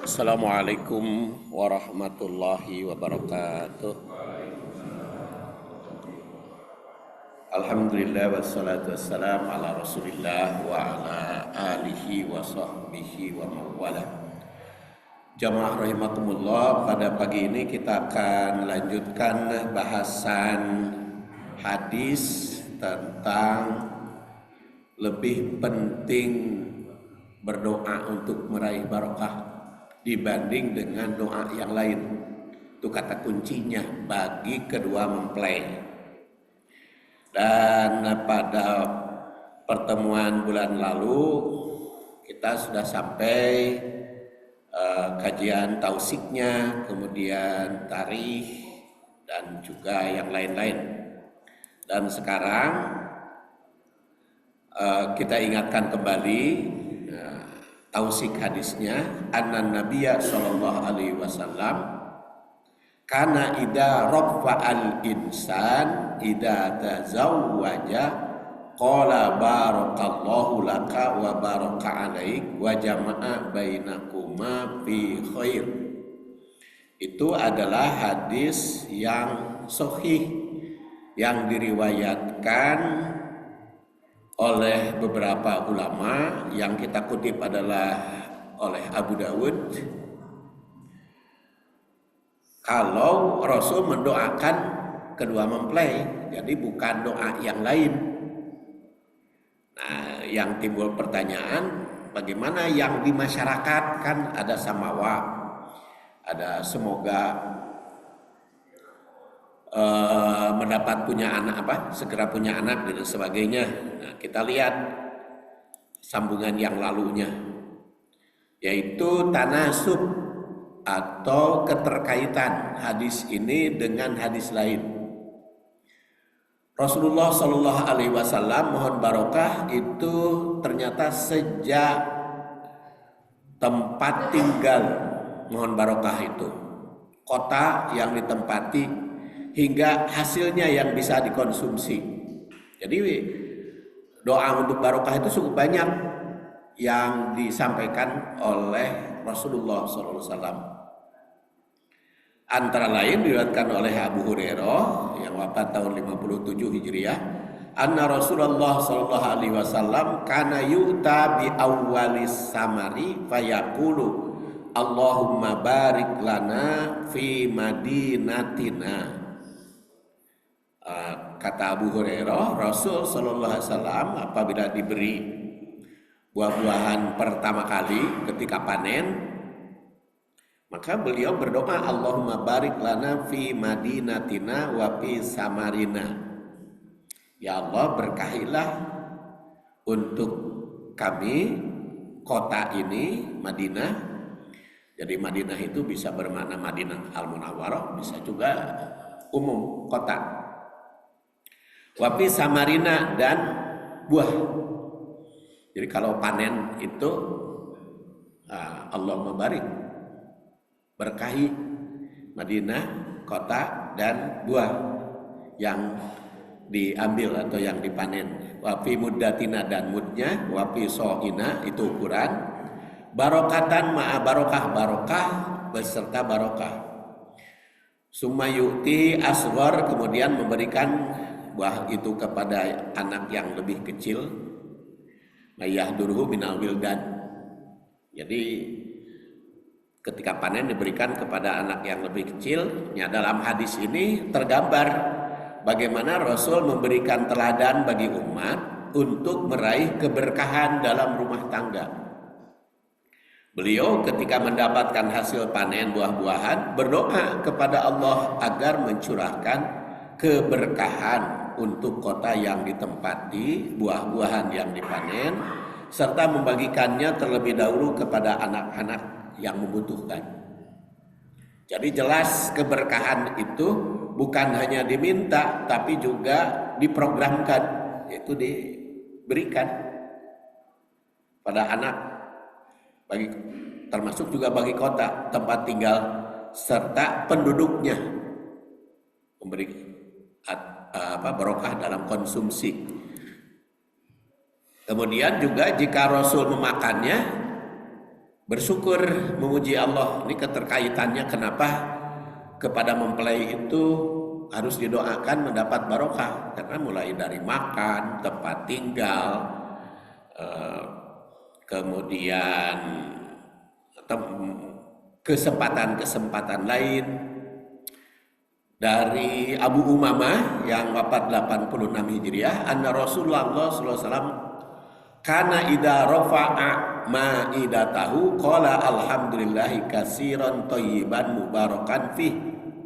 Assalamualaikum warahmatullahi wabarakatuh. Alhamdulillah wassalatu wassalam ala rasulillah wa ala alihi wa sahbihi wa mawala. Jamaah rahimakumullah, pada pagi ini kita akan lanjutkan bahasan hadis tentang lebih penting berdoa untuk meraih barokah dibanding dengan doa yang lain. Itu kata kuncinya bagi kedua mempelai. Dan pada pertemuan bulan lalu kita sudah sampai kajian tausiknya, kemudian tarikh dan juga yang lain-lain. Dan sekarang kita ingatkan kembali tausik hadisnya, anna nabiyya sallallahu alaihi wasallam kana idza rafa'al insan idza tazawwaja qala barakallahu laka wa baraka alaik wa jama'a bainakuma fi khair. Itu adalah hadis yang sahih yang diriwayatkan oleh beberapa ulama, yang kita kutip adalah oleh Abu Dawud. Kalau Rasul mendoakan kedua mempelai, jadi bukan doa yang lain. Nah, yang timbul pertanyaan, bagaimana yang di masyarakat? Kan ada samawa, ada semoga mendapat punya anak, segera punya anak dan sebagainya. Nah, kita lihat sambungan yang lalunya, yaitu tanasub atau keterkaitan hadis ini dengan hadis lain. Rasulullah Shallallahu Alaihi Wasallam mohon barokah itu ternyata sejak tempat tinggal mohon barokah itu, kota yang ditempati hingga hasilnya yang bisa dikonsumsi. Jadi doa untuk barokah itu cukup banyak yang disampaikan oleh Rasulullah SAW. Antara lain diriwayatkan oleh Abu Hurairah yang wafat tahun 57 Hijriah, anna Rasulullah sallallahu alaihi wasallam kana yu'ta bi awwalis samari fayaqulu Allahumma barik lana fi madinatina. Kata Abu Hurairah, Rasul sallallahu alaihi wasallam apabila diberi buah-buahan pertama kali ketika panen, maka beliau berdoa, Allahumma barik lana fi madinatina wa fi samarina. Ya Allah, berkahilah untuk kami kota ini, Madinah. Jadi Madinah itu bisa bermakna Madinah Al-Munawwarah, bisa juga umum kota. Wa fi samarina, dan buah. Jadi kalau panen itu Allahumma barik, berkahi Madinah, kota, dan buah yang diambil atau yang dipanen. Wafi muddatina, dan mudnya. Wafi so'ina, itu ukuran. Barokatan ma'a barokah, barokah beserta barokah. Sumayuti asghar, kemudian memberikan buah itu kepada anak yang lebih kecil. Mayahdurhu minal wildan. Jadi ketika panen diberikan kepada anak yang lebih kecil. Ya, dalam hadis ini tergambar bagaimana Rasul memberikan teladan bagi umat untuk meraih keberkahan dalam rumah tangga. Beliau ketika mendapatkan hasil panen buah-buahan berdoa kepada Allah agar mencurahkan keberkahan untuk kota yang ditempati, buah-buahan yang dipanen, serta membagikannya terlebih dahulu kepada anak-anak yang membutuhkan. Jadi jelas keberkahan itu bukan hanya diminta, tapi juga diprogramkan, yaitu diberikan pada anak, termasuk juga bagi kota tempat tinggal serta penduduknya, memberi barokah dalam konsumsi. Kemudian juga jika Rasul memakannya, bersyukur, memuji Allah. Ini keterkaitannya kenapa kepada mempelai itu harus didoakan mendapat barokah, karena mulai dari makan, tempat tinggal, kemudian kesempatan-kesempatan lain. Dari Abu Umamah yang wafat 86 Hijriah, anna Rasulullah sallallahu alaihi wasallam kana idza rafa'a ma'idatahu qala alhamdulillahi katsiran thayyiban mubarakan fih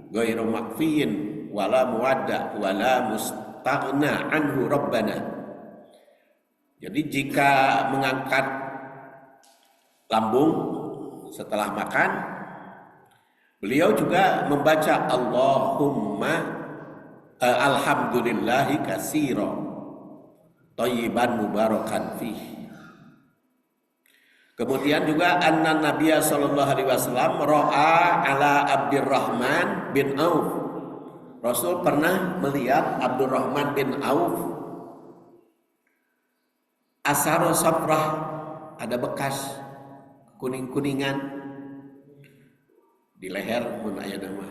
ghairu makfiin wala muwadda wala mustaghna anhu rabbana. Jadi jika mengangkat lambung setelah makan, beliau juga membaca Allahumma alhamdulillahi katsira thayyiban mubarakan fih. Kemudian juga anna Nabiya sallallahu alaihi wasallam ra'a ala Abdurrahman bin Auf. Rasul pernah melihat Abdurrahman bin Auf asaro safrah, ada bekas kuning-kuningan di leher mun aya nama.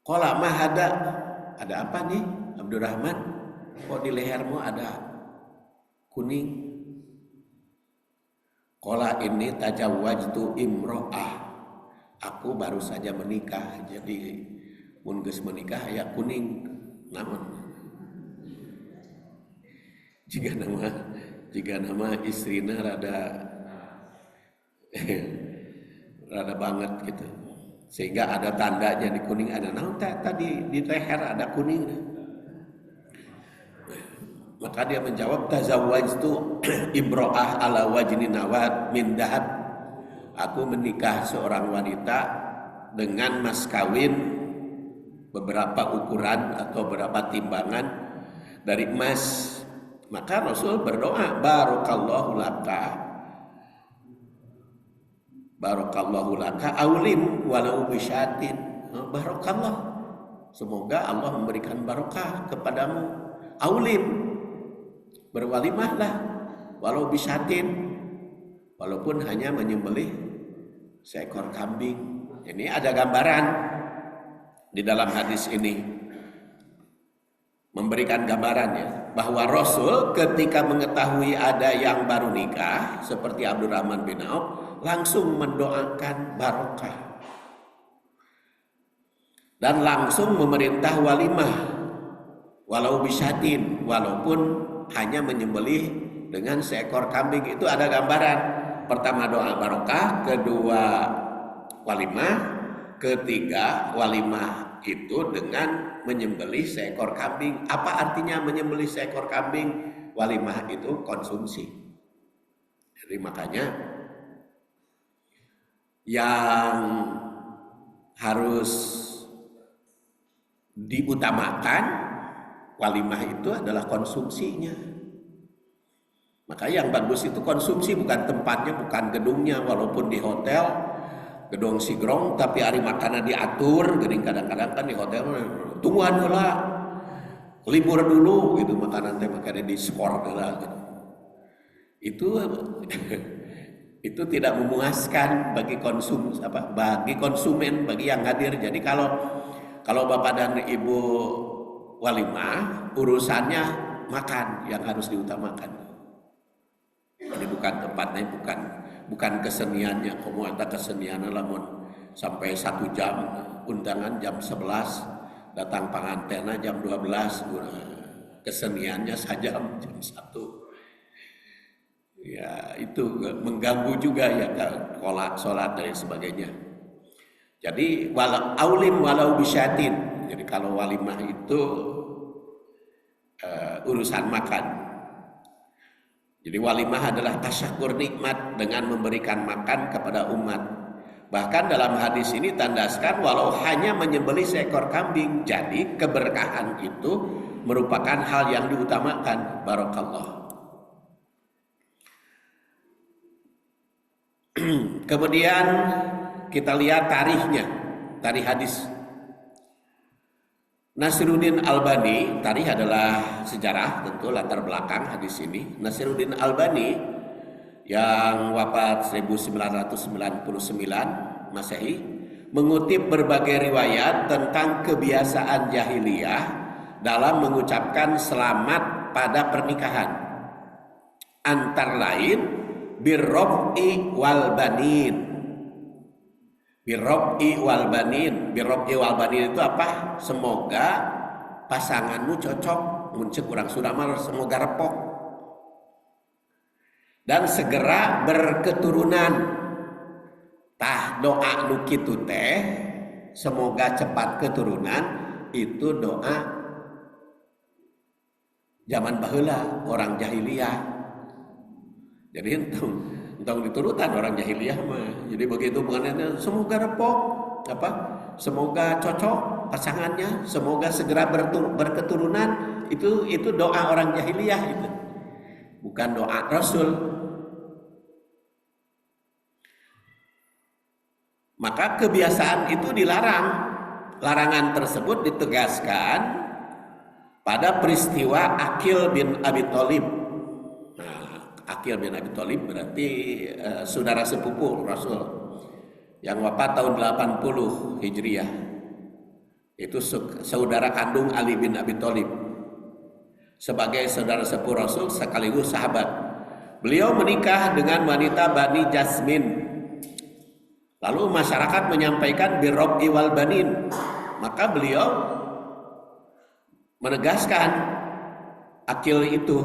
Qala ma ada apa nih Abdurrahman? Kok di lehermu ada kuning? Qala inni tajawwajtu imro'ah. Aku baru saja menikah, jadi mun geus menikah aya kuning. Namun jika nama istrina rada banget gitu, sehingga ada tandanya di kuning, ada naon tadi di leher ada kuning. Maka dia menjawab, tazawwajtu imro'ah ala wajni nawat min dahab. Aku menikah seorang wanita dengan mas kawin beberapa ukuran atau beberapa timbangan dari emas. Maka Rasul berdoa, barakallahu laka aulim walau bisyatin. Barakallah, semoga Allah memberikan barokah kepadamu. Aulim, berwalimahlah walau bisyatin, walaupun hanya menyembelih seekor kambing. Ini ada gambaran di dalam hadis ini, memberikan gambarannya bahwa Rasul ketika mengetahui ada yang baru nikah seperti Abdurrahman bin Auf langsung mendoakan barokah dan langsung memerintah walimah walau bisyatin, walaupun hanya menyembelih dengan seekor kambing. Itu ada gambaran. Pertama doa barokah, kedua walimah, ketiga walimah itu dengan menyembelih seekor kambing. Apa artinya menyembelih seekor kambing? Walimah itu konsumsi. Jadi makanya yang harus diutamakan walimah itu adalah konsumsinya. Maka yang bagus itu konsumsi, bukan tempatnya, bukan gedungnya. Walaupun di hotel gedung sigrong tapi hari makanan diatur, geuning kadang-kadang kan di hotel tungguan heula, libur dulu gitu, makanan teh makanya di skor heula gitu. Itu tidak memuaskan bagi konsumen, bagi yang hadir. Jadi kalau Bapak dan Ibu walimah, urusannya makan yang harus diutamakan. Ini bukan tempatnya, bukan keseniannya. Komo eta kesenianna lamun sampai 1 jam, undangan jam 11, datang pengantenna jam 12, keseniannya jam 1. Ya itu mengganggu juga ya, sholat dan sebagainya. Jadi walau bisyatin. Jadi kalau walimah itu urusan makan. Jadi walimah adalah tasyakur nikmat dengan memberikan makan kepada umat. Bahkan dalam hadis ini tandaskan walau hanya menyembelih seekor kambing. Jadi keberkahan itu merupakan hal yang diutamakan. Barakallah. Kemudian kita lihat tarikhnya, tarikh hadis. Nasiruddin Albani, tarikh adalah sejarah, tentu latar belakang hadis ini. Nasiruddin Albani yang wafat 1999 Masehi, mengutip berbagai riwayat tentang kebiasaan jahiliyah dalam mengucapkan selamat pada pernikahan. Antara lain birrob'i wal banin. Birrob'i wal banin. Birrob'i wal banin itu apa? Semoga pasanganmu cocok, muncul kurang sudah malah semoga repok. Dan segera berketurunan. Tah doa nu kitu teh semoga cepat keturunan itu doa zaman baheula orang jahiliyah. Jadi entong diturutan orang jahiliyah mah. Jadi begitu pengantinnya semoga repok apa? Semoga cocok pasangannya, semoga segera berketurunan, itu doa orang jahiliyah itu. Bukan doa Rasul. Maka kebiasaan itu dilarang. Larangan tersebut ditegaskan pada peristiwa Aqil bin Abi Thalib. Nah, Aqil bin Abi Thalib berarti saudara sepupu Rasul yang wafat tahun 80 Hijriah. Itu saudara kandung Ali bin Abi Thalib. Sebagai saudara sepupu Rasul sekaligus sahabat. Beliau menikah dengan wanita Bani Jasmin. Lalu masyarakat menyampaikan birrob'i wal banin. Maka beliau menegaskan Aqil itu,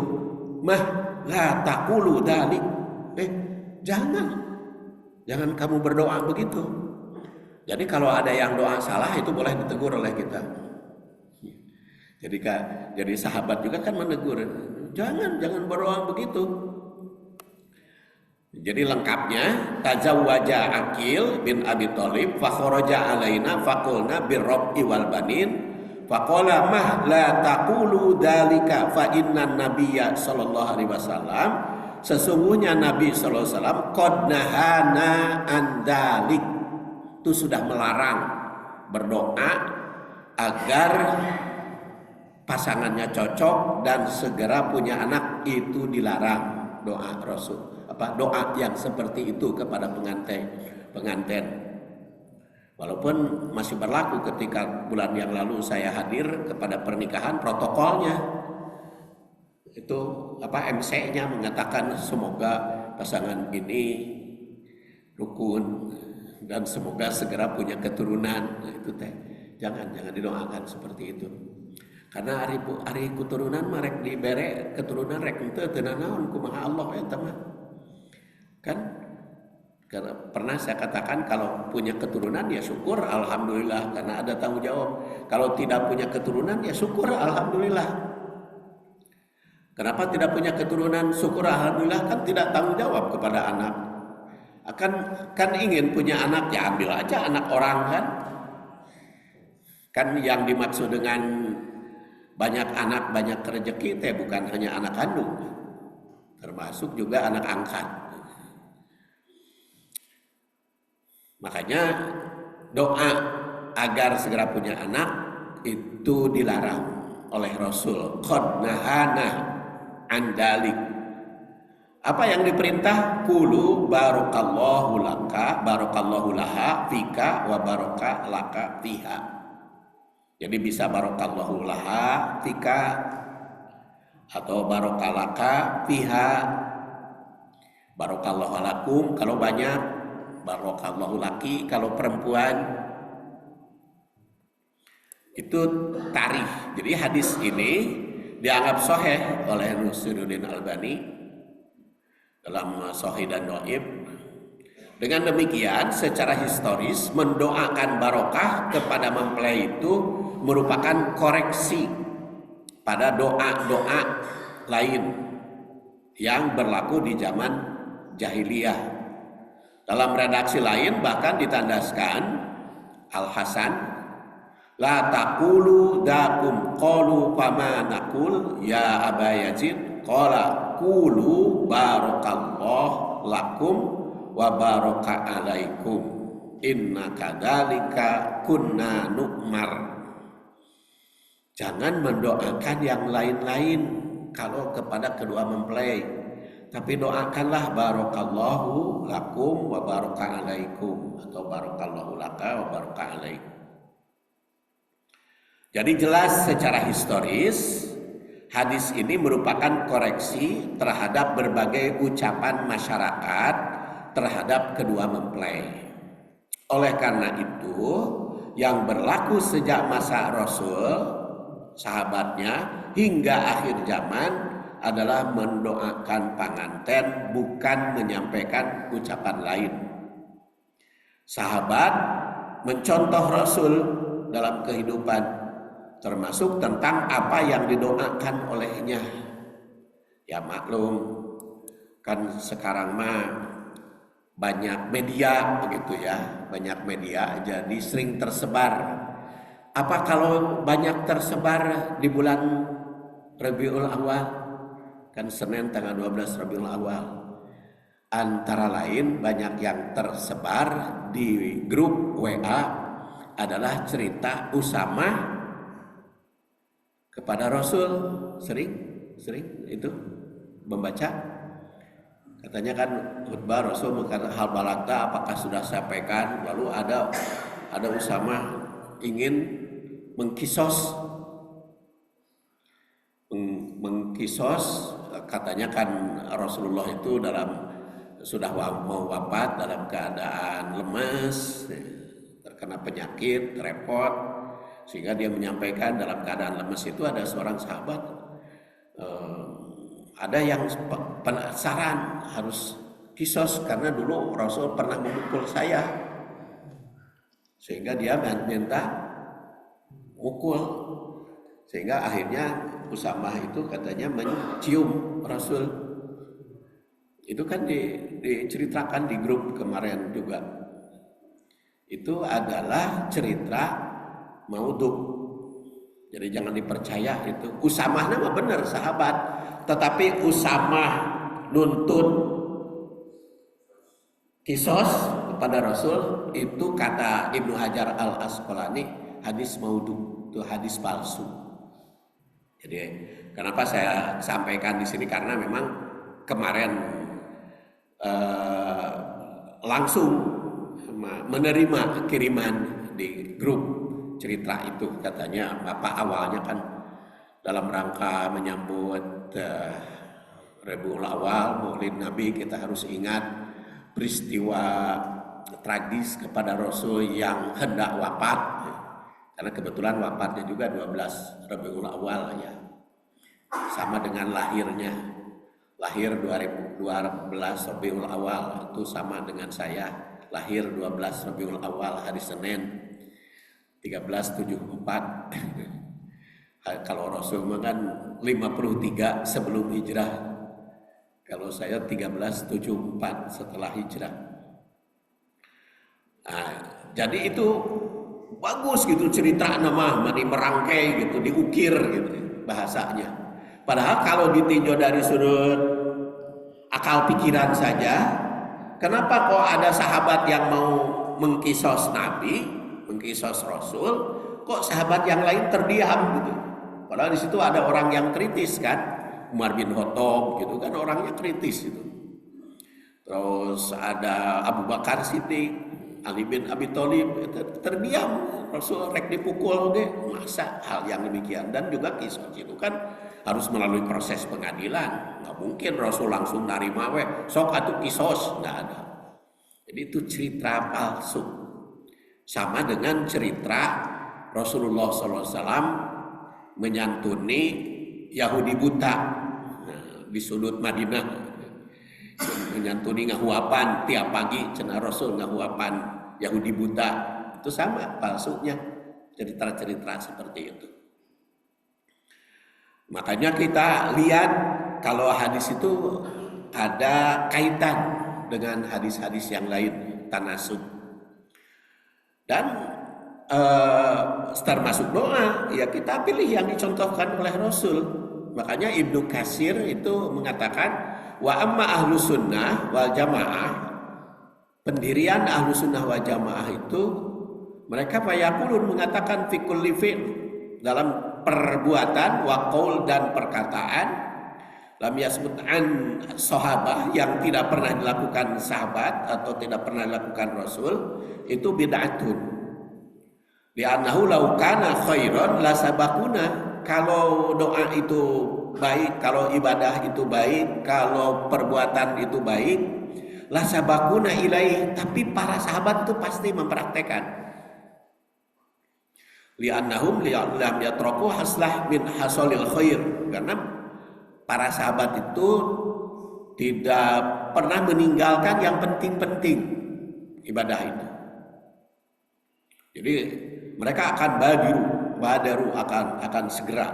mah la taqulu dzalik. Jangan kamu berdoa begitu. Jadi kalau ada yang doa salah itu boleh ditegur oleh kita. Jadi sahabat juga kan menegur, jangan berdoa begitu. Jadi lengkapnya tazawwaja Aqil bin Abi Thalib fa kharaja alaina faqulna birrob'i wal banin faqala mah la taqulu dzalika fa innan nabiyya sallallahu alaihi wasallam sesungguhnya Nabi sallallahu alaihi wasallam qad nahana an dzalik, itu sudah melarang berdoa agar pasangannya cocok dan segera punya anak, itu dilarang doa Rasul. Doa yang seperti itu kepada pengantin. Walaupun masih berlaku ketika bulan yang lalu saya hadir kepada pernikahan, protokolnya itu MC-nya mengatakan semoga pasangan ini rukun dan semoga segera punya keturunan. Nah, itu teh jangan didoakan seperti itu. Karena hari keturunan marek dibere keturunan rek henteu teu naon kumaha Allah eta mah. Kan pernah saya katakan kalau punya keturunan ya syukur alhamdulillah karena ada tanggung jawab. Kalau tidak punya keturunan ya syukur alhamdulillah. Kenapa tidak punya keturunan? Syukur alhamdulillah, kan tidak tanggung jawab kepada anak. Kan ingin punya anak ya ambil aja anak orang kan. Kan yang dimaksud dengan banyak anak banyak rezeki teh bukan hanya anak kandung, termasuk juga anak angkat. Makanya doa agar segera punya anak itu dilarang oleh Rasul. Qad nahana an dalik. Apa yang diperintah? Qulu barakallahu laka, barakallahu laha fika wa baraka laka fiha. Jadi bisa barakallahu laha fika atau barakalaka fiha. Barakallahu lakum kalau banyak, barakallahu laki kalau perempuan. Itu tarikh. Jadi hadis ini dianggap sahih oleh Nasiruddin Albani dalam Sahih dan Dhaif. Dengan demikian secara historis mendoakan barokah kepada mempelai itu merupakan koreksi pada doa-doa lain yang berlaku di zaman jahiliyah. Dalam redaksi lain bahkan ditandaskan Al-Hasan, la taqulu dakum qalu fama naqul ya Aba Yazid qala qulu barakallahu lakum wa baraka alaikum inna kadzalika kunna nu'mar. Jangan mendoakan yang lain-lain kalau kepada kedua mempelai, Tapi doakanlah barakallahu lakum wa baraka alaikum atau barakallahu laka wa baraka alaikum. Jadi jelas secara historis hadis ini merupakan koreksi terhadap berbagai ucapan masyarakat terhadap kedua mempelai. Oleh karena itu, yang berlaku sejak masa Rasul, sahabatnya hingga akhir zaman adalah mendoakan pengantin, bukan menyampaikan ucapan lain. Sahabat mencontoh Rasul dalam kehidupan, termasuk tentang apa yang didoakan olehnya. Ya maklum, kan sekarang mah banyak media begitu ya, banyak media jadi sering tersebar. Apa kalau banyak tersebar di bulan Rabiul Awal? Kan Senin tanggal 12 Rabiul Awal. Antara lain banyak yang tersebar di grup WA adalah cerita Usama kepada Rasul. Sering itu membaca. Katanya kan khutbah Rasul mengatakan hal balagta apakah sudah sampaikan, lalu ada Usama ingin mengkisos katanya kan Rasulullah itu sudah mau wafat dalam keadaan lemes, terkena penyakit, repot, sehingga dia menyampaikan dalam keadaan lemes itu ada seorang sahabat ada yang penasaran harus kisos karena dulu Rasul pernah memukul saya, sehingga dia minta mukul, sehingga akhirnya Usamah itu katanya mencium Rasul. Itu kan diceritakan di grup kemarin juga. Itu adalah cerita maudhu. Jadi jangan dipercaya itu. Usamah nama benar sahabat, tetapi Usamah nuntut kisos kepada Rasul itu kata Ibnu Hajar Al Asqalani hadis maudhu, itu hadis palsu. Jadi kenapa saya sampaikan di sini karena memang kemarin langsung menerima kiriman di grup cerita itu, katanya apa awalnya kan dalam rangka menyambut Rabiul Awal Maulid Nabi, kita harus ingat peristiwa tragis kepada Rasul yang hendak wafat. Karena kebetulan wafatnya juga 12 Rabiul Awal ya. Sama dengan lahirnya. Lahir 2012 Rabiul Awal itu sama dengan saya. Lahir 12 Rabiul Awal hari Senin 1374. Kalau Rasul kan 53 sebelum hijrah. Kalau saya 1374 setelah hijrah. Nah, jadi itu bagus gitu cerita nama merangkai gitu, diukir gitu bahasanya. Padahal kalau ditinjau dari sudut akal pikiran saja, kenapa kok ada sahabat yang mau mengkisos Nabi, mengkisos Rasul, kok sahabat yang lain terdiam gitu? Padahal di situ ada orang yang kritis kan, Umar bin Khattab gitu kan orangnya kritis gitu. Terus ada Abu Bakar Siddiq, Ali bin Abi Thalib terdiam, Rasul rek dipukul deh, masa hal yang demikian. Dan juga kisos itu kan harus melalui proses pengadilan, nggak mungkin Rasul langsung narima sok atuh kisos, nggak ada. Jadi itu cerita palsu, sama dengan cerita Rasulullah SAW menyantuni Yahudi buta di sudut Madinah, menyantuni ngahuapan tiap pagi, cenah Rasul ngahuapan Yahudi buta, itu sama palsunya cerita-cerita seperti itu. Makanya kita lihat kalau hadis itu ada kaitan dengan hadis-hadis yang lain, tanasub. Dan termasuk doa, ya kita pilih yang dicontohkan oleh Rasul. Makanya Ibnu Katsir itu mengatakan wa amma ahlu sunnah wal jamaah, pendirian ahlu sunnah wal jamaah itu mereka fayaqulun mengatakan fi kulli fi'l, dalam perbuatan wa qaul dan perkataan, Lam yasbut an sahabah, yang tidak pernah dilakukan sahabat atau tidak pernah dilakukan Rasul, itu bid'atun. Li'annahu law kana khairan la sabaquna. Kalau doa itu baik, kalau ibadah itu baik, kalau perbuatan itu baik, la sabaquna ilaih, tapi para sahabat itu pasti mempraktekkan. Li'annahum lam yatraku haslah min hasolil khair, karena para sahabat itu tidak pernah meninggalkan yang penting-penting ibadah itu. Jadi mereka akan badaru akan segera.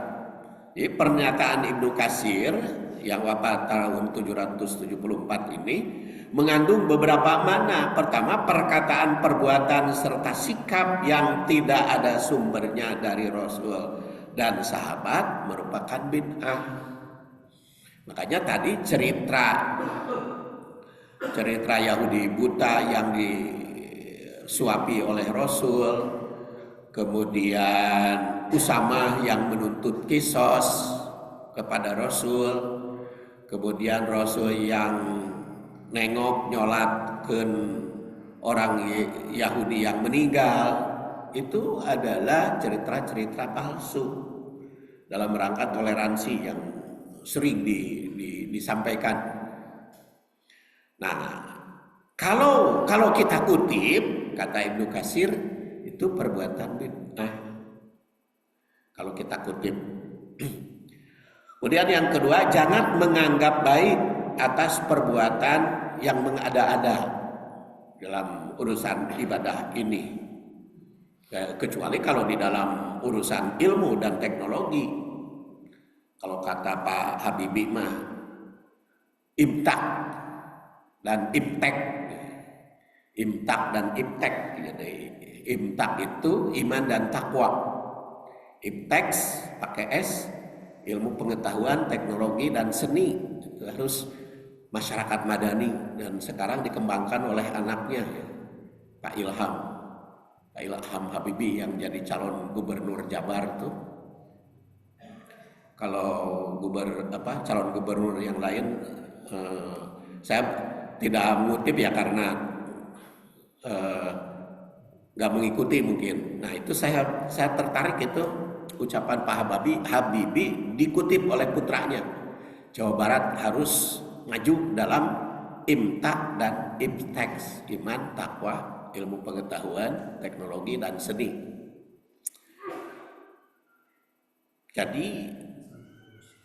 Jadi pernyataan Ibnu Katsir yang wafat tahun 774 ini mengandung beberapa makna. Pertama, perkataan, perbuatan serta sikap yang tidak ada sumbernya dari Rasul dan sahabat merupakan bid'ah. Makanya tadi cerita Yahudi buta yang disuapi oleh Rasul, kemudian Usamah yang menuntut kisos kepada Rasul, kemudian Rasul yang nengok nyolatkeun orang Yahudi yang meninggal, itu adalah cerita-cerita palsu dalam rangka toleransi yang sering disampaikan. Nah, kalau kita kutip kata Ibnu Katsir, itu perbuatan bid'ah. Kalau kita kutip. Kemudian yang kedua, jangan menganggap baik atas perbuatan yang mengada-ada dalam urusan ibadah ini, kecuali kalau di dalam urusan ilmu dan teknologi. Kalau kata Pak Habibie mah imtak dan iptek. Imtak dan iptek. Jadi imtak itu iman dan takwa. Iptek pakai S, ilmu pengetahuan, teknologi dan seni. Itu harus masyarakat madani, dan sekarang dikembangkan oleh anaknya Pak Ilham Habibie yang jadi calon gubernur Jabar tuh. Kalau calon gubernur yang lain saya tidak mengutip ya, karena nggak mengikuti mungkin. Nah itu saya tertarik itu ucapan Pak Habibie dikutip oleh putranya. Jawa Barat harus maju dalam imtak dan iptek, iman, takwa, ilmu pengetahuan, teknologi dan seni. Jadi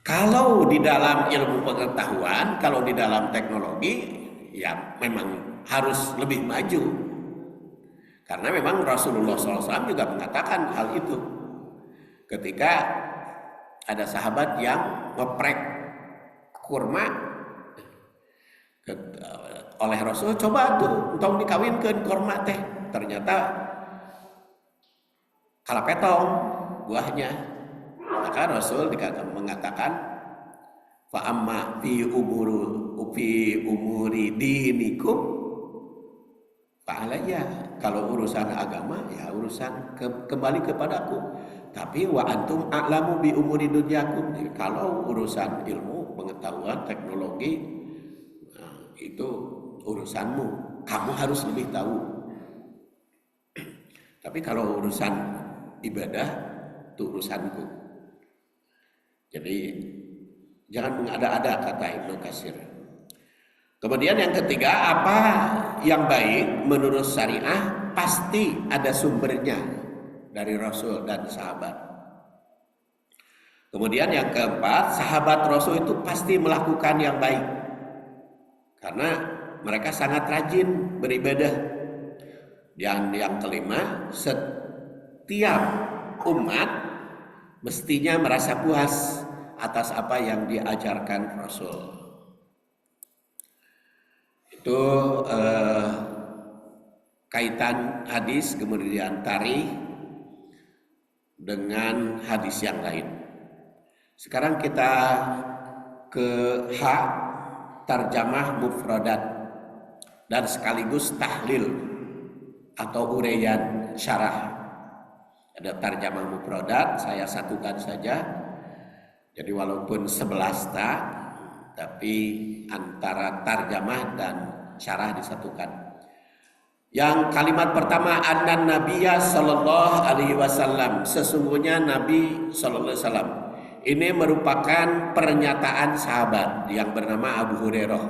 kalau di dalam ilmu pengetahuan, kalau di dalam teknologi, ya memang harus lebih maju. Karena memang Rasulullah SAW juga mengatakan hal itu. Ketika ada sahabat yang ngeprek kurma oleh Rasul, coba tuh tong dikawinkeun kurma teh. Ternyata kalapetong buahnya. Maka Rasul mengatakan fa amma fi umuri dinikum fa alayya, kalau urusan agama ya urusan kembali kepadaku, tapi wa antum a'lamu bi umuri dunyakum. Jadi kalau urusan ilmu pengetahuan teknologi, nah, itu urusanmu, kamu harus lebih tahu. Tapi kalau urusan ibadah itu urusanku. Jadi jangan mengada-ada, kata Ibnu Katsir. Kemudian yang ketiga, apa yang baik menurut syariah pasti ada sumbernya dari Rasul dan sahabat. Kemudian yang keempat, sahabat Rasul itu pasti melakukan yang baik karena mereka sangat rajin beribadah. Dan yang kelima, setiap umat mestinya merasa puas atas apa yang diajarkan Rasul. Itu kaitan hadis kemudian tarikh dengan hadis yang lain. Sekarang kita ke tarjamah mufradat dan sekaligus tahlil atau uraian syarah. Ada tarjamah mufradat, saya satukan saja. Jadi walaupun 11 ta, tapi antara tarjamah dan syarah disatukan. Yang kalimat pertama, annan nabiyya sallallahu alaihi wasallam, sesungguhnya Nabi sallallahu alaihi wasallam. Ini merupakan pernyataan sahabat yang bernama Abu Hurairah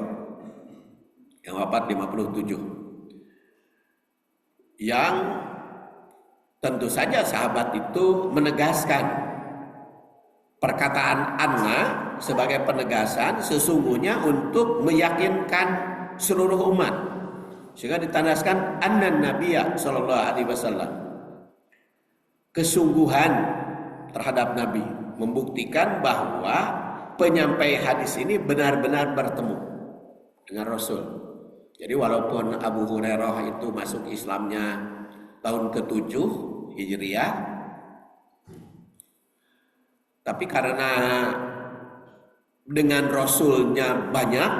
yang wafat 57. Yang tentu saja sahabat itu menegaskan perkataan anna sebagai penegasan sesungguhnya untuk meyakinkan seluruh umat. Sehingga ditandaskan annan nabiyya sallallahu alaihi wasallam. Kesungguhan terhadap Nabi membuktikan bahwa penyampai hadis ini benar-benar bertemu dengan Rasul. Jadi walaupun Abu Hurairah itu masuk Islamnya tahun ke-7 Hijriah, tapi karena dengan Rasulnya banyak,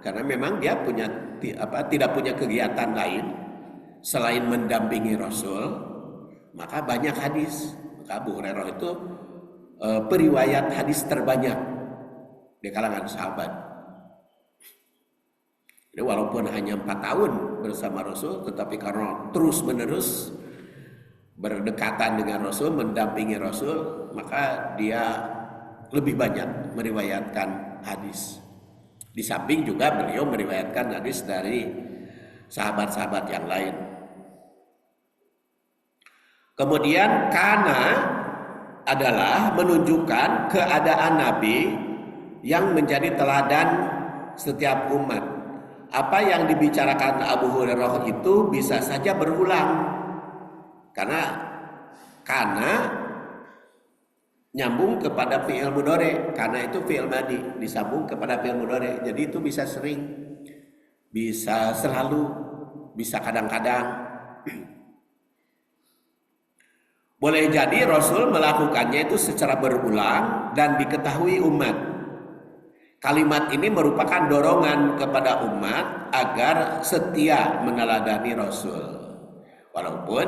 karena memang dia tidak punya kegiatan lain selain mendampingi Rasul, maka banyak hadis. Maka Abu Hurairah itu periwayat hadis terbanyak di kalangan sahabat. Jadi walaupun hanya 4 tahun bersama Rasul, tetapi karena terus menerus berdekatan dengan Rasul, mendampingi Rasul, maka dia lebih banyak meriwayatkan hadis. Di samping juga beliau meriwayatkan hadis dari sahabat-sahabat yang lain. Kemudian kana adalah menunjukkan keadaan Nabi yang menjadi teladan setiap umat. Apa yang dibicarakan Abu Hurairah itu bisa saja berulang. Karena nyambung kepada fi'il mudhari, karena itu fi'il madhi disambung kepada fi'il mudhari. Jadi itu bisa sering, bisa selalu, bisa kadang-kadang. Boleh jadi Rasul melakukannya itu secara berulang dan diketahui umat. Kalimat ini merupakan dorongan kepada umat agar setia meneladani Rasul. Walaupun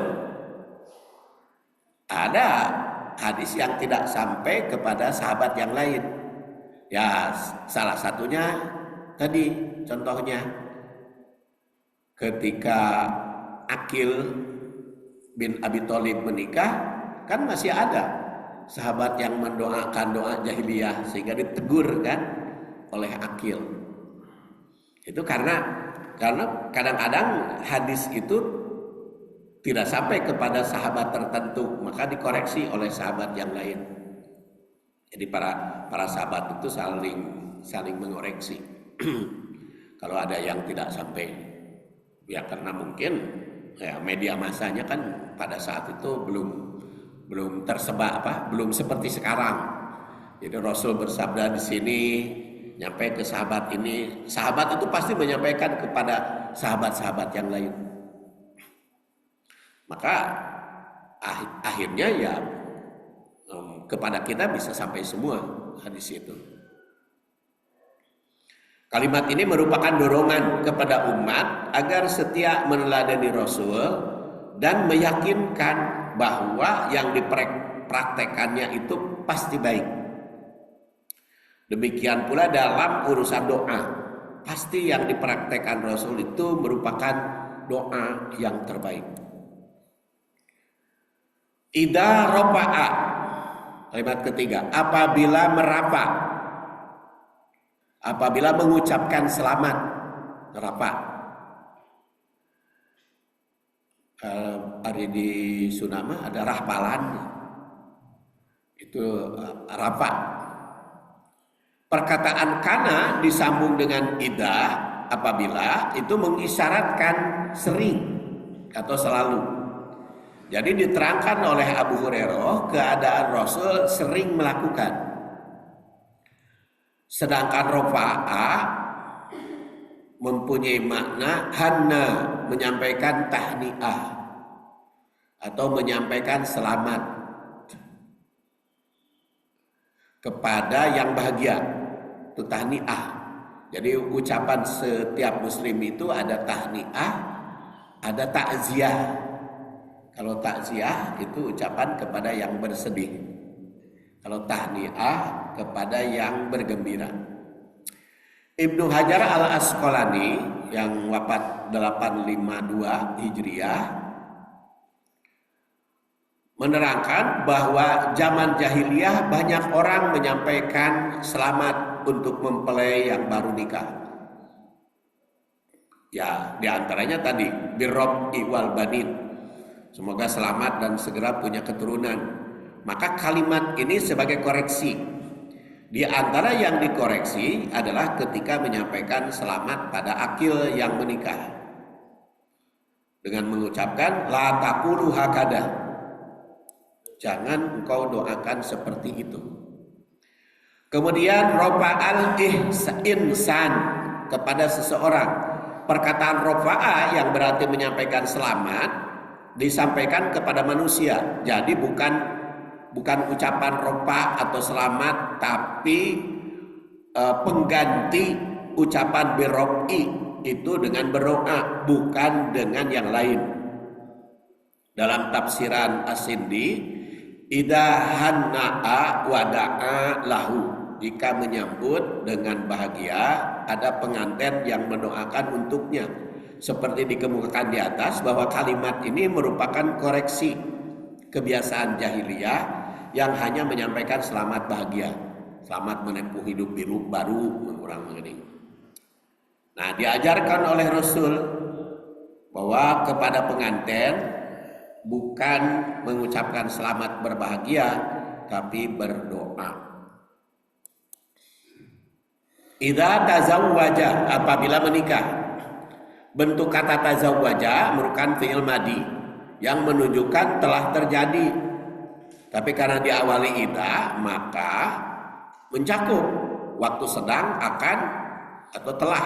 ada hadis yang tidak sampai kepada sahabat yang lain. Ya, salah satunya tadi contohnya ketika Aqil bin Abi Thalib menikah, kan masih ada sahabat yang mendoakan doa jahiliyah sehingga ditegur kan oleh Aqil. Itu karena kadang-kadang hadis itu tidak sampai kepada sahabat tertentu, maka dikoreksi oleh sahabat yang lain. Jadi para sahabat itu saling mengoreksi. Kalau ada yang tidak sampai, ya karena mungkin ya media masanya kan pada saat itu belum tersebar belum seperti sekarang. Jadi Rasul bersabda di sini, nyampe ke sahabat ini, sahabat itu pasti menyampaikan kepada sahabat-sahabat yang lain. Maka akhirnya ya kepada kita bisa sampai semua hadis itu. Kalimat ini merupakan dorongan kepada umat agar setia meneladani Rasul dan meyakinkan bahwa yang dipraktekannya itu pasti baik. Demikian pula dalam urusan doa, pasti yang dipraktekkan Rasul itu merupakan doa yang terbaik. Idza rafa'a, kalimat ketiga, apabila merafa, apabila mengucapkan selamat, rafa. Hari di Sunama ada rahpalan, itu rafa. Perkataan kana disambung dengan idza apabila itu mengisyaratkan sering atau selalu. Jadi diterangkan oleh Abu Hurairah keadaan Rasul sering melakukan. Sedangkan rafa'a mempunyai makna hanna, menyampaikan tahniah atau menyampaikan selamat kepada yang bahagia. Itu tahniah. Jadi ucapan setiap muslim itu ada tahniah, ada takziah. Kalau takziah itu ucapan kepada yang bersedih. Kalau tahniah kepada yang bergembira. Ibnu Hajar al-Asqalani yang wafat 852 Hijriah menerangkan bahwa zaman jahiliyah banyak orang menyampaikan selamat untuk mempelai yang baru nikah. Ya, diantaranya tadi birrob iwal banin, semoga selamat dan segera punya keturunan. Maka kalimat ini sebagai koreksi. Di antara yang dikoreksi adalah ketika menyampaikan selamat pada akil yang menikah dengan mengucapkan la taqulu hakada. Jangan engkau doakan seperti itu. Kemudian rafa'al insan kepada seseorang. Perkataan rafa'a yang berarti menyampaikan selamat disampaikan kepada manusia. Jadi bukan ucapan ropa atau selamat, tapi pengganti ucapan birro'i itu dengan berdoa, bukan dengan yang lain. Dalam tafsiran As-Sindi, idza hanna'a wada'a lahu, jika menyambut dengan bahagia ada pengantin yang mendoakan untuknya. Seperti dikemukakan di atas bahwa kalimat ini merupakan koreksi kebiasaan jahiliyah yang hanya menyampaikan selamat bahagia, selamat menempuh hidup baru mengurangi mengenai. Nah, diajarkan oleh Rasul bahwa kepada pengantin bukan mengucapkan selamat berbahagia, tapi berdoa. Idza tazawwaja, apabila menikah. Bentuk kata tazawwaja merupakan fi'il madi yang menunjukkan telah terjadi. Tapi karena diawali idza, maka mencakup waktu sedang, akan, atau telah.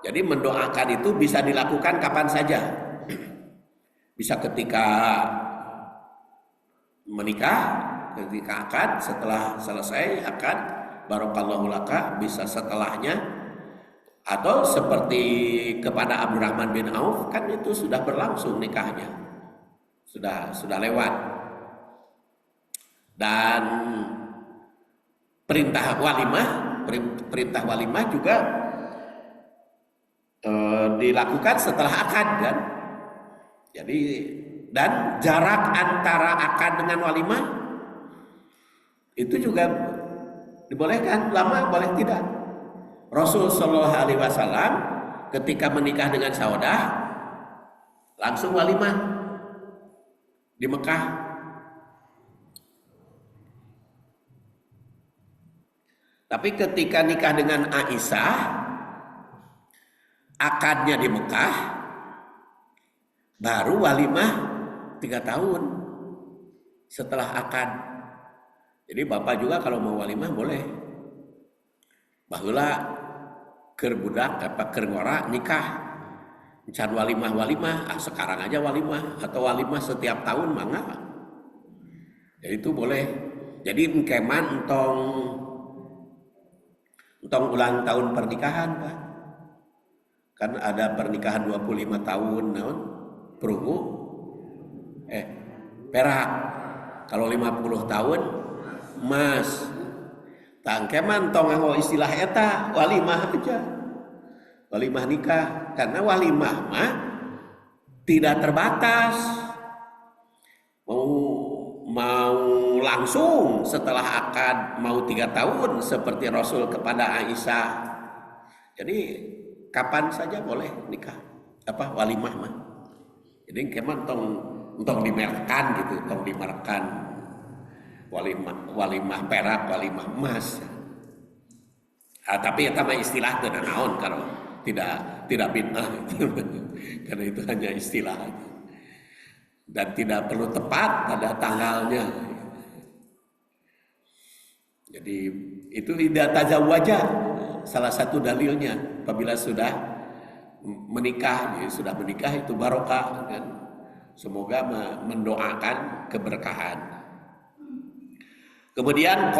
Jadi mendoakan itu bisa dilakukan kapan saja. Bisa ketika menikah, ketika akad, setelah selesai akad, barakallahu laka, bisa setelahnya, atau seperti kepada Abdurrahman bin Auf, kan itu sudah berlangsung nikahnya, sudah lewat. Dan perintah walimah juga dilakukan setelah akad kan. Jadi dan jarak antara akad dengan walimah itu juga dibolehkan, lama boleh tidak. Rasul Shallallahu Alaihi Wasallam ketika menikah dengan Saudah langsung walimah di Mekah. Tapi ketika nikah dengan Aisyah, akadnya di Mekah, baru walimah 3 tahun setelah akad. Jadi bapak juga kalau mau walimah boleh. Baheula keur budak apa keur ngora nikah. Encan walimah, sekarang aja walimah atau walimah setiap tahun mangga. Jadi itu boleh. Jadi engkeman entong ulang tahun pernikahan, Pak. Kan ada pernikahan 25 tahun naon? Perunggu. Perak. Kalau 50 tahun emas. Tangkeman tong nganggo istilah eta walimah aja. Walimah nikah, karena walimah mah tidak terbatas. Mau langsung setelah akad, mau 3 tahun seperti Rasul kepada Aisyah. Jadi kapan saja boleh nikah, walimah mah. Jadi keman tong dimerkan gitu, tong dimerkan walimah perak, walimah emas. Tapi eta mah istilah teu naon kalau tidak bid'ah karena itu hanya istilah dan tidak perlu tepat pada tanggalnya. Jadi itu tidak tazawwaja, salah satu dalilnya apabila sudah menikah, sudah menikah itu barokah kan. Semoga mendoakan keberkahan. Kemudian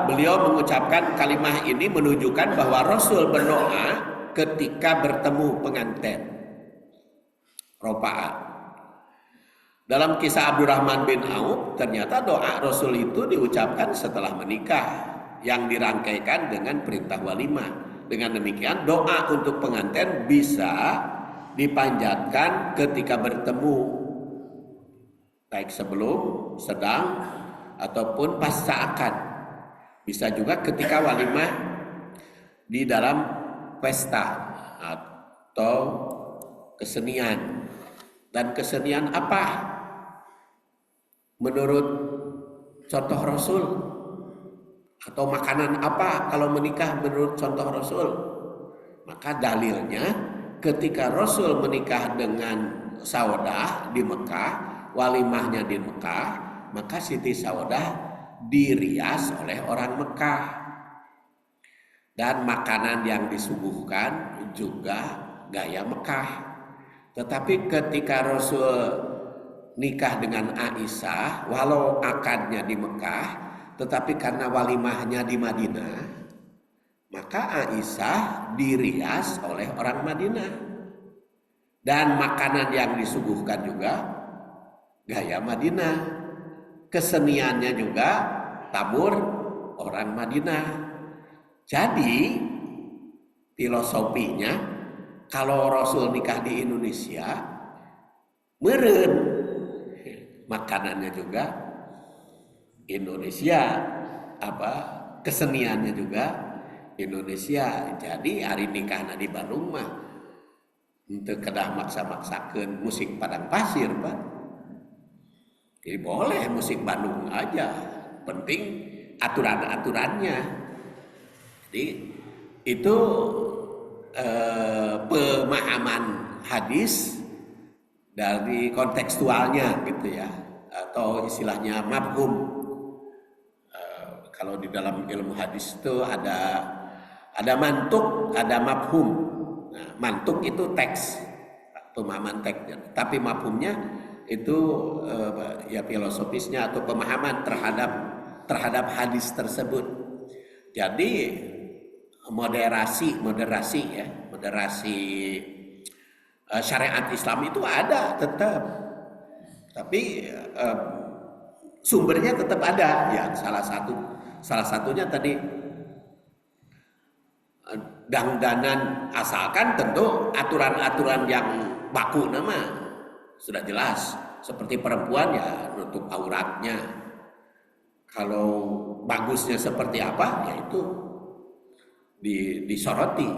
beliau mengucapkan kalimah ini menunjukkan bahwa Rasul berdoa ketika bertemu pengantin. Ropa'a. Dalam kisah Abdurrahman bin Auf, ternyata doa Rasul itu diucapkan setelah menikah yang dirangkaikan dengan perintah walimah. Dengan demikian doa untuk pengantin bisa dipanjatkan ketika bertemu, baik sebelum, sedang, ataupun pasca akad. Bisa juga ketika walimah di dalam pesta atau kesenian. Dan kesenian apa? Menurut contoh Rasul, atau makanan apa kalau menikah menurut contoh Rasul? Maka dalilnya ketika Rasul menikah dengan Saudah di Mekah, walimahnya di Mekah, maka Siti Saudah dirias oleh orang Mekah. Dan makanan yang disuguhkan juga gaya Mekah. Tetapi ketika Rasul nikah dengan Aisyah, walau akadnya di Mekah, tetapi karena walimahnya di Madinah, maka Aisyah dirias oleh orang Madinah. Dan makanan yang disuguhkan juga gaya Madinah. Keseniannya juga tabur orang Madinah. Jadi filosofinya kalau Rasul nikah di Indonesia, meureun makanannya juga Indonesia, keseniannya juga Indonesia. Jadi hari nikahna di Bandung mah untuk kedah maksa-maksakeun musik padang pasir, Pak. Jadi boleh musik Bandung aja, penting aturan-aturannya. Jadi itu pemahaman hadis dari kontekstualnya gitu ya, atau istilahnya mafhum. Kalau di dalam ilmu hadis itu ada mantuk, ada mafhum. Nah, mantuk itu teks, pemahaman teksnya. Tapi mafhumnya itu ya filosofisnya atau pemahaman terhadap hadis tersebut. Jadi moderasi syariat Islam itu ada tetap. Tapi sumbernya tetap ada. Ya salah satunya tadi dangdanan, asalkan tentu aturan-aturan yang baku nama sudah jelas. Seperti perempuan ya nutup auratnya. Kalau bagusnya seperti apa ya itu disoroti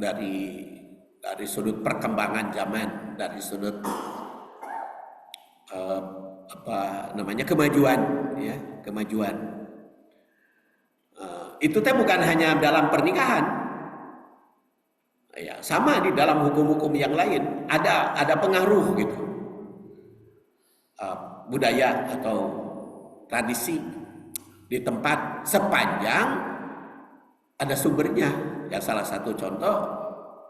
dari sudut perkembangan zaman, dari sudut kemajuan ya, kemajuan. Itu teh bukan hanya dalam pernikahan. Ya, sama di dalam hukum-hukum yang lain ada pengaruh gitu. Budaya atau tradisi di tempat sepanjang ada sumbernya. Ya salah satu contoh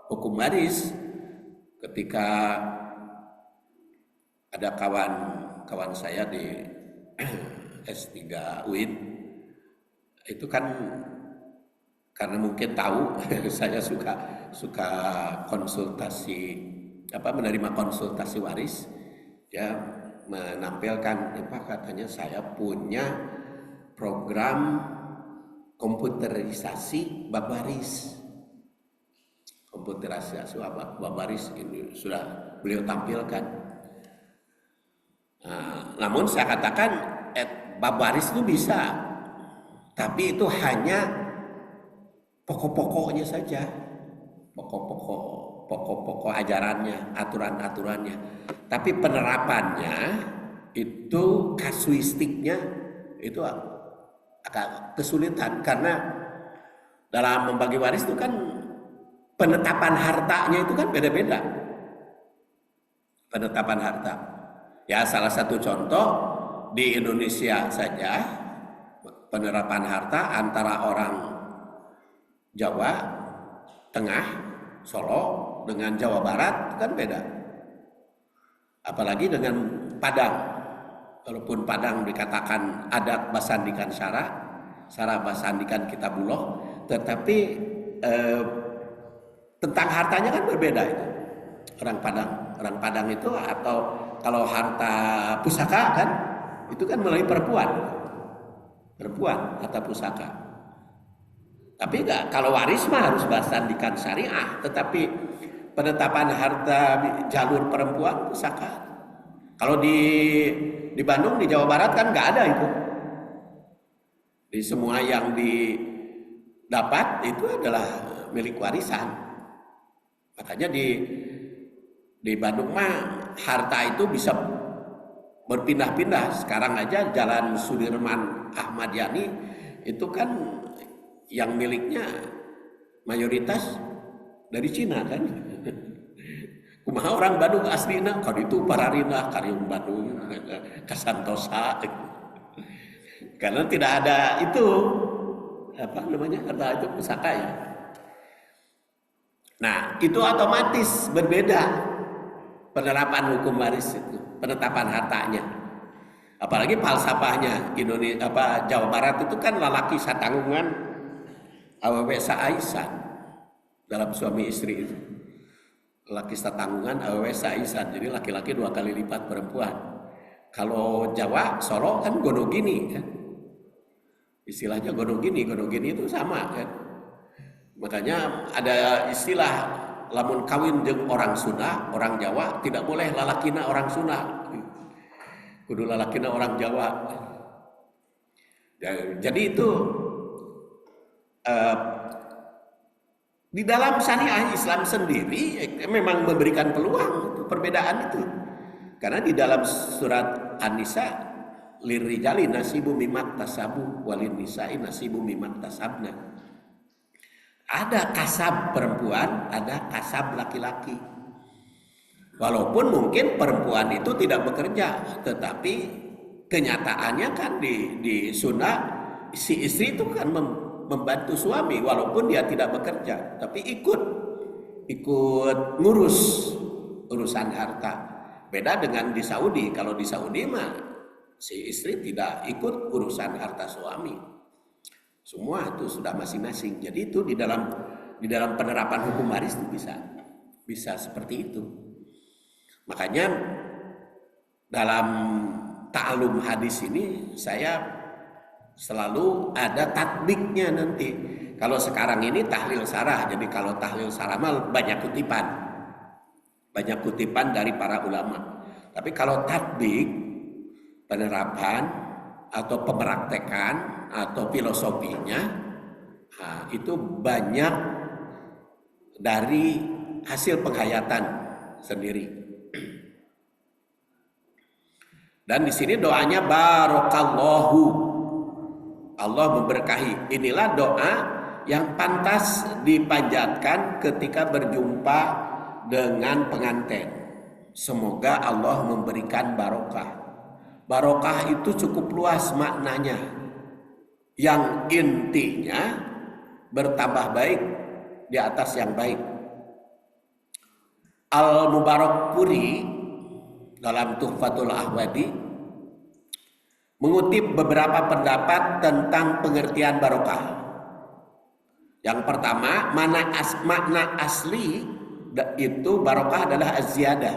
hukum waris, ketika ada kawan saya di S3 UIN, itu kan karena mungkin tahu saya suka konsultasi menerima konsultasi waris, ya menampilkan katanya saya punya program komputerisasi bab waris. Komputerisasi bab waris ini sudah beliau tampilkan. Namun saya katakan bab waris itu bisa, tapi itu hanya pokok-pokoknya saja, pokok-pokok ajarannya, aturan-aturannya. Tapi penerapannya itu kasuistiknya itu agak kesulitan, karena dalam membagi waris itu kan penetapan hartanya itu kan beda-beda. Penetapan harta. Ya salah satu contoh di Indonesia saja penerapan harta antara orang Jawa Tengah, Solo dengan Jawa Barat kan beda. Apalagi dengan Padang. Walaupun Padang dikatakan adat basandikan syara basandikan kitabullah, tetapi tentang hartanya kan berbeda itu. Orang Padang itu, atau kalau harta pusaka kan itu kan melalui perempuan harta pusaka. Tapi enggak, kalau waris mah harus bersandikan syariah, tetapi penetapan harta jalur perempuan pusaka. Kalau di Bandung, di Jawa Barat kan nggak ada itu. Di semua yang didapat itu adalah milik warisan. Makanya di Bandung mah harta itu bisa berpindah-pindah. Sekarang aja Jalan Sudirman Ahmad Yani itu kan yang miliknya mayoritas dari Cina kan. Kumaha orang Bandung aslina kalau itu Pararina, Karium Bandung, Kasantosa. Karena tidak ada itu apa namanya harta itu pusaka ya. Nah, itu otomatis berbeda penerapan hukum waris itu, penetapan hartanya. Apalagi falsafahnya Indonesia Jawa Barat itu kan lalaki satanggungan awewe saaisan dalam suami istri itu. Laki setanggungan awewe saaisan, jadi laki-laki 2 kali lipat perempuan. Kalau Jawa Solo kan gonogini kan, istilahnya gonogini itu sama kan. Makanya ada istilah lamun kawin jeung orang Sunda, orang Jawa tidak boleh lalakina orang Sunda, kudu lalakina orang Jawa. Jadi itu di dalam syariah Islam sendiri memang memberikan peluang perbedaan itu. Karena di dalam surat An-Nisa lirijali nasibu mimmat tasabu walin nisa'i nasibu mimmat tasabna. Ada kasab perempuan, ada kasab laki-laki. Walaupun mungkin perempuan itu tidak bekerja, tetapi kenyataannya kan di sunnah si istri itu kan membantu suami walaupun dia tidak bekerja, tapi ikut ngurus urusan harta. Beda dengan di Saudi. Kalau di Saudi mah si istri tidak ikut urusan harta suami. Semua itu sudah masing-masing. Jadi itu di dalam penerapan hukum waris itu bisa seperti itu. Makanya dalam ta'alum hadis ini saya selalu ada tatbiknya nanti. Kalau sekarang ini tahlil sarah, jadi kalau tahlil sarah mah banyak kutipan dari para ulama. Tapi kalau tatbik, penerapan atau pemraktekan atau filosofinya, nah, itu banyak dari hasil penghayatan sendiri. Dan di sini doanya barokallahu, Allah memberkahi. Inilah doa yang pantas dipanjatkan ketika berjumpa dengan pengantin. Semoga Allah memberikan barokah. Barokah itu cukup luas maknanya. Yang intinya bertambah baik di atas yang baik. Al-Mubarakpuri dalam Tuhfatul Ahwadi mengutip beberapa pendapat tentang pengertian barokah. Yang pertama, makna asli itu barokah adalah az-ziyadah,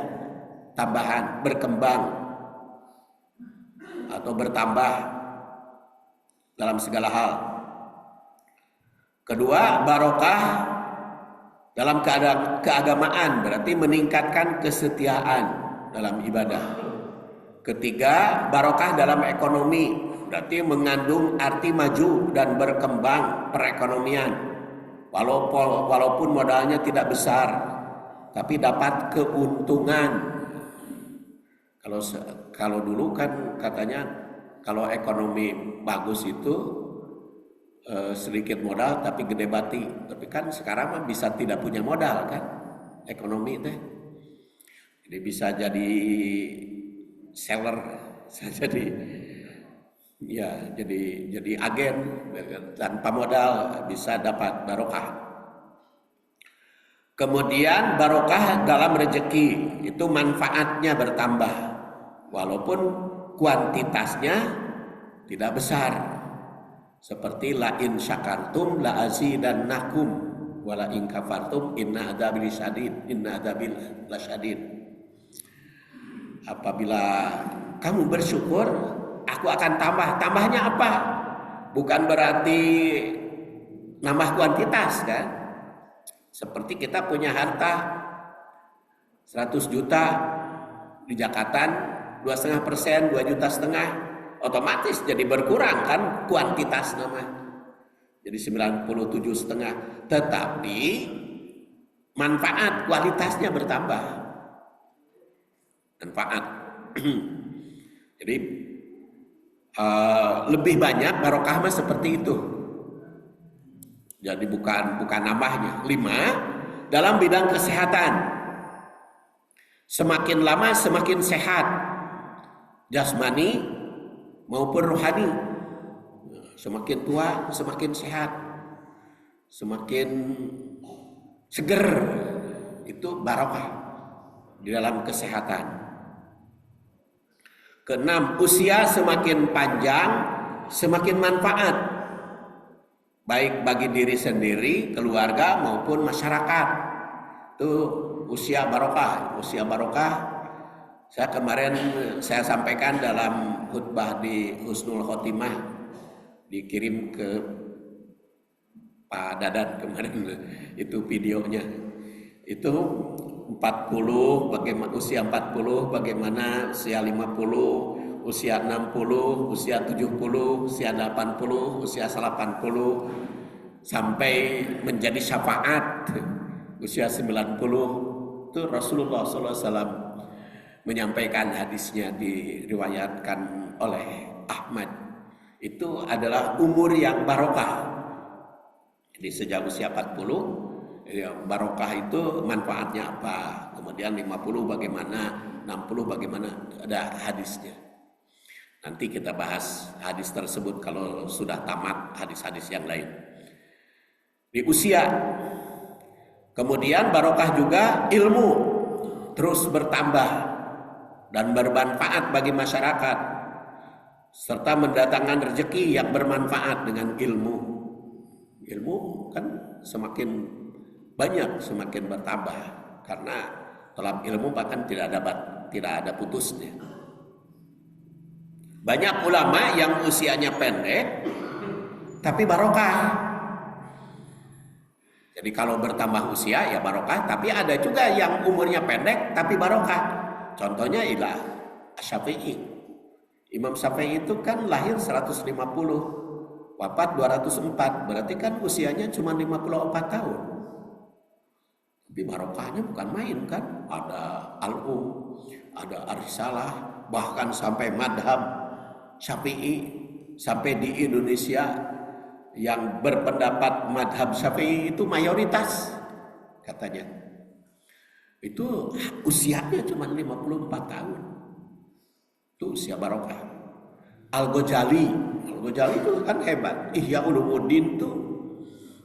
tambahan, berkembang atau bertambah dalam segala hal. Kedua, barokah dalam keagamaan berarti meningkatkan kesetiaan dalam ibadah. Ketiga, barokah dalam ekonomi berarti mengandung arti maju dan berkembang perekonomian. Walaupun modalnya tidak besar, tapi dapat keuntungan. Kalau dulu kan katanya kalau ekonomi bagus itu sedikit modal tapi gede bati. Tapi kan sekarang mah bisa tidak punya modal kan ekonomi teh. Jadi bisa jadi seller, jadi agen tanpa modal bisa dapat barokah. Kemudian barokah dalam rezeki itu manfaatnya bertambah walaupun kuantitasnya tidak besar. Seperti la in syakartum la azidannakum wa la in kafartum inna adzabi lasyadid. Apabila kamu bersyukur, aku akan tambah. Tambahnya apa? Bukan berarti nambah kuantitas kan. Seperti kita punya harta 100 juta di Jakarta, 2,5%, 2,5 juta, otomatis jadi berkurang kan kuantitas nama. Jadi 97,5. Tetapi manfaat kualitasnya bertambah. Manfaat. Jadi lebih banyak barokah mah seperti itu. Jadi bukan nambahnya. 5, dalam bidang kesehatan. Semakin lama semakin sehat, jasmani maupun rohani. Semakin tua semakin sehat, semakin seger. Itu barokah di dalam kesehatan. Keenam, usia semakin panjang semakin manfaat, baik bagi diri sendiri, keluarga maupun masyarakat. Itu usia barokah. Usia barokah saya kemarin saya sampaikan dalam khutbah di Husnul Khotimah, dikirim ke Pak Dadan kemarin itu videonya. Itu 40 bagaimana usia 40, bagaimana usia 50, usia 60, usia 70, usia 80, usia 80 sampai menjadi syafaat usia 90. Itu Rasulullah SAW menyampaikan hadisnya, diriwayatkan oleh Ahmad. Itu adalah umur yang barokah. Jadi sejak usia 40 ya, barokah itu manfaatnya apa, kemudian 50 bagaimana, 60 bagaimana, ada hadisnya. Nanti kita bahas hadis tersebut kalau sudah tamat hadis-hadis yang lain. Di usia, kemudian barokah juga ilmu terus bertambah dan bermanfaat bagi masyarakat, serta mendatangkan rezeki yang bermanfaat dengan ilmu. Ilmu kan semakin banyak semakin bertambah, karena dalam ilmu bahkan tidak ada putusnya. Banyak ulama yang usianya pendek tapi barokah. Jadi kalau bertambah usia ya barokah, tapi ada juga yang umurnya pendek tapi barokah. Contohnya ialah Syafi'i. Imam Syafi'i itu kan lahir 150, wafat 204, berarti kan usianya cuma 54 tahun. Tapi barokahnya bukan main kan. Ada Al-Um, ada Ar-Risalah, bahkan sampai madhab Syafi'i, sampai di Indonesia yang berpendapat madhab Syafi'i itu mayoritas katanya. Itu usianya cuma 54 tahun. Itu usia barokah. Al-Ghazali itu kan hebat. Ihya Ulumuddin tuh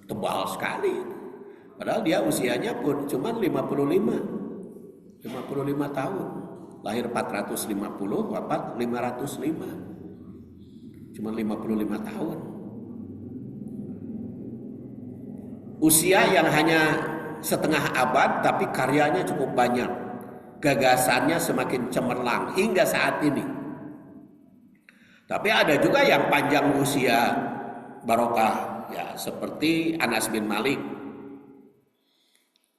tebal sekali. Padahal dia usianya pun cuma 55 tahun. Lahir 450, wafat 505. Cuma 55 tahun. Usia yang hanya setengah abad tapi karyanya cukup banyak. Gagasannya semakin cemerlang hingga saat ini. Tapi ada juga yang panjang usia barokah, ya seperti Anas bin Malik.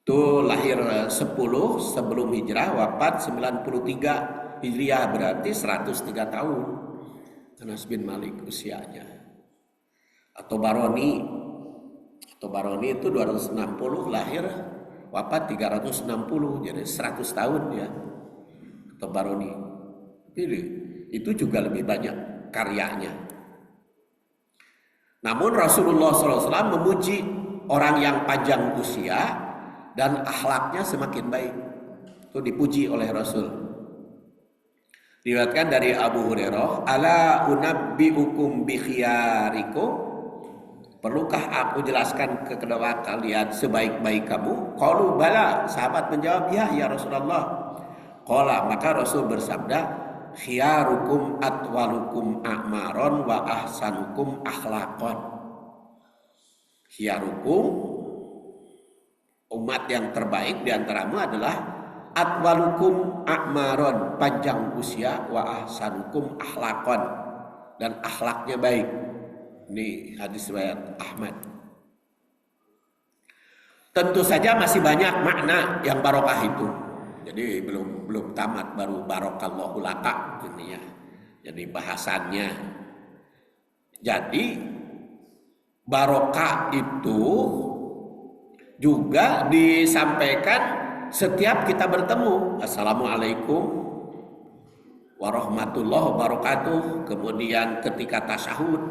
Itu lahir 10 sebelum hijrah, wafat 93 hijriah, berarti 103 tahun. Anas bin Malik usianya. Atau Baroni itu 260, lahir wafat 360, jadi 100 tahun ya. Atau Baroni. Itu juga lebih banyak karyanya. Namun Rasulullah SAW memuji orang yang panjang usia dan akhlaknya semakin baik. Itu dipuji oleh Rasul. Diriwayatkan dari Abu Hurairah, ala unabbiukum bi khiyarikum, perlukah aku jelaskan ke kedua kalian sebaik-baik kamu? Qalu bala, sahabat menjawab, ya Rasulullah. Qala, maka Rasul bersabda, khiyarukum atwalukum a'maron wa ahsanukum akhlaqon. Khiyarukum, umat yang terbaik diantaramu adalah atwalukum a'maron, panjang usia, wa ahsanukum akhlaqon, dan akhlaknya baik. Ini hadis riwayat Ahmad. tentu saja masih banyak makna yang barokah itu. Jadi belum tamat, baru barokallahu laka ini ya. Jadi bahasannya. Jadi barokah itu juga disampaikan setiap kita bertemu. Assalamualaikum warahmatullahi wabarakatuh. Kemudian ketika tasyahud,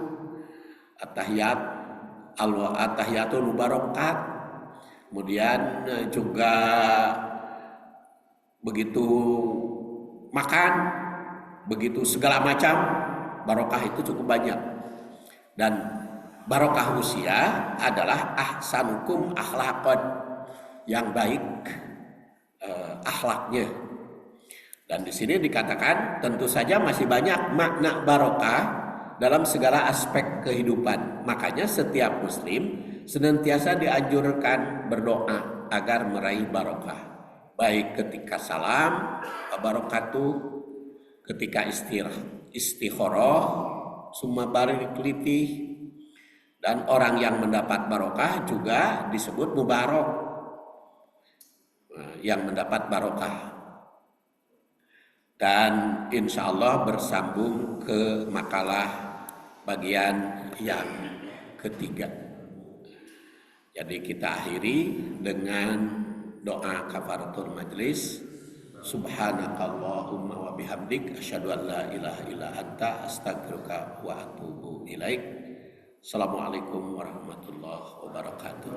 at-tahiyatul mubarokat. Kemudian juga begitu makan, begitu segala macam, barokah itu cukup banyak. Dan barokah usia adalah ahsanukum akhlaqan, yang baik akhlaknya. Dan di sini dikatakan tentu saja masih banyak makna barokah dalam segala aspek kehidupan. Makanya setiap muslim senantiasa dianjurkan berdoa agar meraih barokah, baik ketika salam barakatuh, ketika istikharah summa barik litih, dan orang yang mendapat barokah juga disebut mubarok, yang mendapat barokah. Dan insya Allah bersambung ke makalah bagian yang ketiga. Jadi kita akhiri dengan doa kafaratul majlis. Subhanakallahumma wa bihamdik asyhadu an la ilaha illa anta astaghfiruka wa atubu ilaik. Assalamualaikum warahmatullahi wabarakatuh.